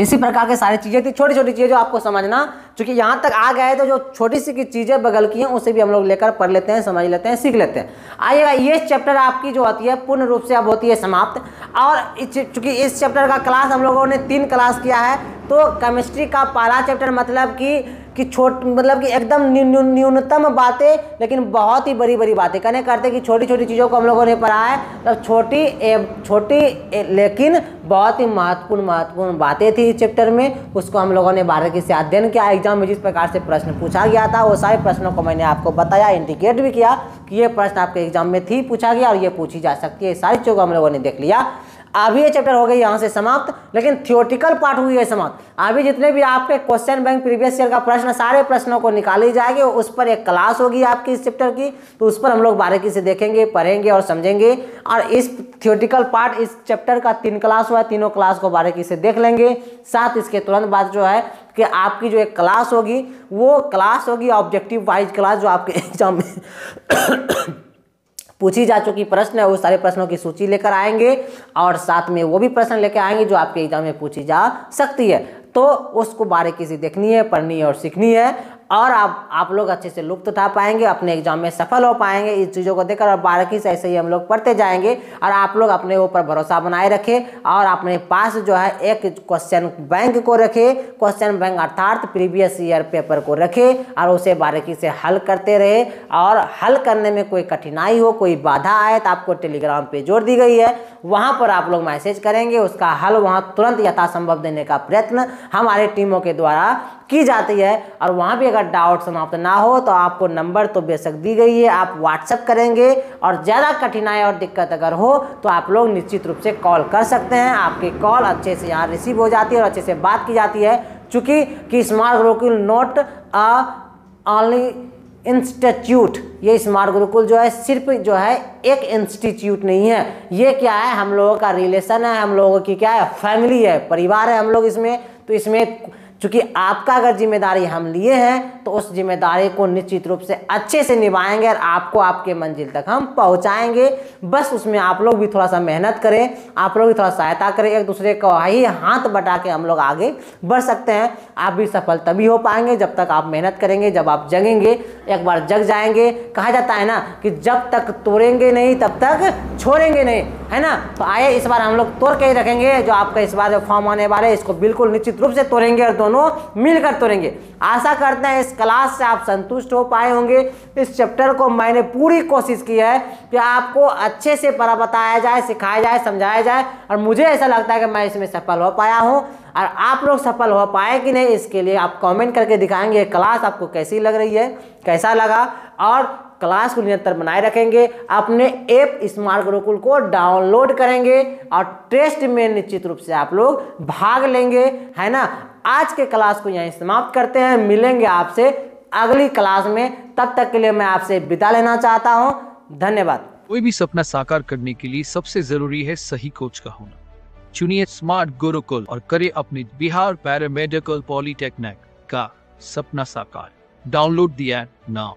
इसी प्रकार के सारी चीजें थी, छोटी छोटी चीजें जो आपको समझना, क्योंकि यहाँ तक आ गए तो जो छोटी सी की चीजें बगल की हैं उसे भी हम लोग लेकर पढ़ लेते हैं, समझ लेते हैं, सीख लेते हैं। आइएगा, ये चैप्टर आपकी जो होती है पूर्ण रूप से अब होती है समाप्त। और चूंकि इस चैप्टर का क्लास हम लोगों ने 3 क्लास किया है, तो केमिस्ट्री का पहला चैप्टर मतलब कि मतलब कि एकदम न्यूनतम बातें, लेकिन बहुत ही बड़ी बड़ी बातें कहने करते कि छोटी छोटी चीज़ों को हम लोगों ने पढ़ा है, तब छोटी लेकिन बहुत ही महत्वपूर्ण बातें थी इस चैप्टर में, उसको हम लोगों ने बारीकी से अध्ययन किया। एग्जाम में जिस प्रकार से प्रश्न पूछा गया था वो सारे प्रश्नों को मैंने आपको बताया, इंडिकेट भी किया कि ये प्रश्न आपके एग्जाम में थी पूछा गया और ये पूछी जा सकती है। सारी चीज़ों को हम लोगों ने देख लिया। अभी ये चैप्टर हो गई यहाँ से समाप्त, लेकिन थियोटिकल पार्ट हुई है समाप्त। अभी जितने भी आपके क्वेश्चन बैंक प्रीवियस ईयर का प्रश्न, सारे प्रश्नों को निकाली जाएगी, उस पर एक क्लास होगी आपकी इस चैप्टर की, तो उस पर हम लोग बारीकी से देखेंगे, पढ़ेंगे और समझेंगे। और इस थियोटिकल पार्ट, इस चैप्टर का 3 क्लास हुआ है, तीनों क्लास को बारीकी से देख लेंगे। साथ इसके तुरंत बाद जो है कि आपकी जो एक क्लास होगी, वो क्लास होगी ऑब्जेक्टिव वाइज क्लास, जो आपके एग्जाम में पूछी जा चुकी प्रश्न है, वो सारे प्रश्नों की सूची लेकर आएंगे, और साथ में वो भी प्रश्न लेकर आएंगे जो आपके एग्जाम में पूछी जा सकती है। तो उसको बारीकी से देखनी है, पढ़नी है और सीखनी है, और आप लोग अच्छे से लुत्फ उठा पाएंगे, अपने एग्जाम में सफल हो पाएंगे इस चीज़ों को देखकर। और बारीकी से ऐसे ही हम लोग पढ़ते जाएंगे, और आप लोग अपने ऊपर भरोसा बनाए रखें, और अपने पास जो है एक क्वेश्चन बैंक को रखें, क्वेश्चन बैंक अर्थात प्रीवियस ईयर पेपर को रखें, और उसे बारीकी से हल करते रहे। और हल करने में कोई कठिनाई हो, कोई बाधा आए, तो आपको टेलीग्राम पे जोड़ दी गई है, वहाँ पर आप लोग मैसेज करेंगे, उसका हल वहाँ तुरंत यथासंभव देने का प्रयत्न हमारे टीमों के द्वारा की जाती है। और वहाँ भी अगर डाउट समाप्त ना हो तो आपको नंबर तो बेशक दी गई है, आप व्हाट्सएप करेंगे, और ज़्यादा कठिनाई और दिक्कत अगर हो तो आप लोग निश्चित रूप से कॉल कर सकते हैं। आपकी कॉल अच्छे से यहाँ रिसीव हो जाती है और अच्छे से बात की जाती है, चूँकि smart Gurukul not only institute. ये स्मार्ट गुरुकुल जो है सिर्फ जो है एक इंस्टीट्यूट नहीं है, ये क्या है, हम लोगों का रिलेशन है, हम लोगों की क्या है, फैमिली है, परिवार है हम लोग इसमें। तो इसमें चूंकि आपका अगर जिम्मेदारी हम लिए हैं तो उस जिम्मेदारी को निश्चित रूप से अच्छे से निभाएंगे और आपको आपके मंजिल तक हम पहुंचाएंगे। बस उसमें आप लोग भी थोड़ा सा मेहनत करें, आप लोग भी थोड़ा सहायता करें, एक दूसरे को ही हाथ बटा के हम लोग आगे बढ़ सकते हैं। आप भी सफल तभी हो पाएंगे जब तक आप मेहनत करेंगे, जब आप जगेंगे, एक बार जग जाएंगे। कहा जाता है ना कि जब तक तोड़ेंगे नहीं तब तक छोड़ेंगे नहीं, है ना। तो आइए इस बार हम लोग तोड़ के ही रखेंगे। जो आपका इस बार फॉर्म आने वाले है इसको बिल्कुल निश्चित रूप से तोड़ेंगे और दोनों मिलकर तोड़ेंगे। आशा करते हैं इस क्लास से आप संतुष्ट हो पाए होंगे। इस चैप्टर को मैंने पूरी कोशिश की है कि आपको अच्छे से बताया जाए, सिखाया जाए, समझाया जाए, और मुझे ऐसा लगता है कि मैं इसमें सफल हो पाया हूं। और आप लोग सफल हो पाए कि नहीं इसके लिए आप कमेंट करके दिखाएंगे क्लास आपको कैसी लग रही है, कैसा लगा, और क्लास को निरंतर बनाए रखेंगे। अपने ऐप स्मार्ट गुरुकुल को डाउनलोड करेंगे और टेस्ट में निश्चित रूप से आप लोग भाग लेंगे, है ना। आज के क्लास को यहीं समाप्त करते हैं, मिलेंगे आपसे अगली क्लास में। तब तक के लिए मैं आपसे विदा लेना चाहता हूं। धन्यवाद।
कोई भी सपना साकार करने के लिए सबसे जरूरी है सही कोच का होना। चुनिए स्मार्ट गुरुकुल और करें अपनी बिहार पैरामेडिकल पॉलिटेक्निक का सपना साकार। Download the app now.